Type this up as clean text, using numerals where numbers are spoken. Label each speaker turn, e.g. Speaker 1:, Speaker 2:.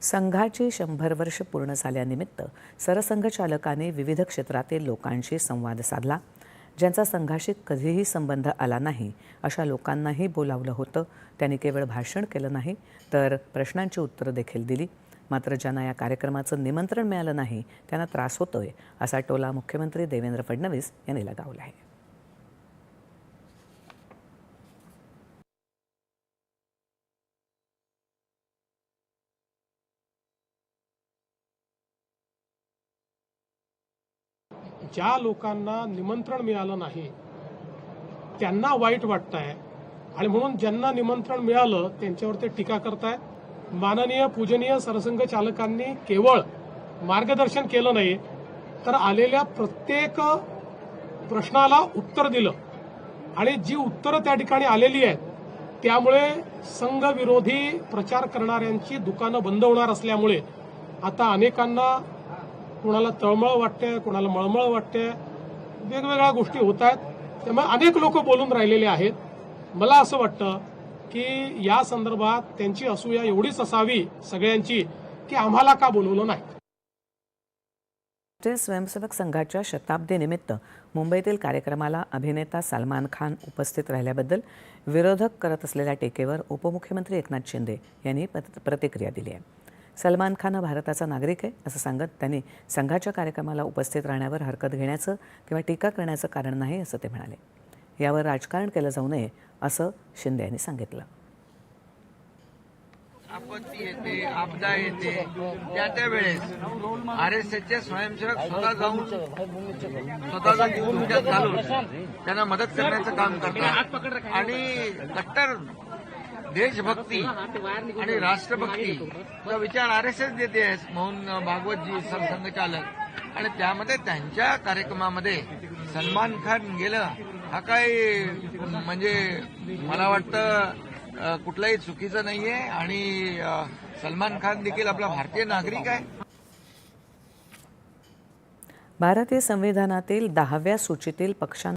Speaker 1: संघाची 100 वर्ष पूर्ण झाल्यानिमित्त सरसंघचालकांनी विविध क्षेत्रातील लोकांशी संवाद साधला। ज्यांचा संघाशी कधीही संबंध आला नाही अशा लोकांनाही बोलावलं होतं। त्यांनी केवळ भाषण केलं नाही तर प्रश्नांची उत्तरं देखील दिली। मात्र ज्यांना या कार्यक्रमाचं निमंत्रण मिळालं नाही त्यांना त्रास होतोय असा टोला मुख्यमंत्री देवेंद्र फडणवीस यांनी लगावला आहे।
Speaker 2: ज्या लोकांना निमंत्रण मिळालं नाही त्यांना वाईट वाटतंय आणि म्हणून ज्यांना निमंत्रण मिळालं त्यांच्यावर ते टीका करताय। माननीय पूजनीय सरसंघ चालकांनी केवळ मार्गदर्शन केलं नाही तर आलेल्या प्रत्येक प्रश्नाला उत्तर दिलं आणि जी उत्तरं त्या ठिकाणी आलेली आहेत त्यामुळे संघ विरोधी प्रचार करणाऱ्यांची दुकानं बंद होणार असल्यामुळे आता अनेकांना कोणाला तळमळ वाटते, कोणाला मळमळ वाटते, वेगवेगळ्या गोष्टी होत आहेत। त्यामुळे अनेक लोक बोलून राहिलेले आहेत। मला असं वाटतं की या संदर्भात त्यांची असूया एवढीच असावी सगळ्यांची की आम्हाला का बोलवलं नाही।
Speaker 1: राष्ट्रीय स्वयंसेवक संघाच्या शताब्दीनिमित्त मुंबईतील कार्यक्रमाला अभिनेता सलमान खान उपस्थित राहिल्याबद्दल विरोधक करत असलेल्या टीकेवर उपमुख्यमंत्री एकनाथ शिंदे यांनी प्रतिक्रिया दिली आहे। सलमान खान हा भारताचा नागरिक आहे असं सांगत त्यांनी संघाच्या कार्यक्रमाला उपस्थित राहण्यावर हरकत घेण्याचं किंवा टीका करण्याचं कारण नाही असं ते म्हणाले। यावर राजकारण केलं जाऊ नये असं शिंदे यांनी सांगितलं।
Speaker 3: आपत्ती येते, आपदा येते, त्या वेळेस आरएसएसचे स्वयंसेवक स्वतः जाऊन तुमच्यात घालून त्यांना मदत करण्याचं काम करतात आणि कट्टर देशभक्ती आणि राष्ट्रभक्तीचा विचार आरएसएस देते मोहन भागवतजी सरसंघचालक आणि त्यामध्ये त्यांच्या कार्यक्रमामध्ये सलमान खान गेलं हा काही म्हणजे मला वाटतं कुठलंही चुकीचं नाहीये आणि सलमान खान देखील आपला भारतीय नागरिक आहे।
Speaker 1: भारतीय संविधानातील 10व्या सूचीतील पक्षांना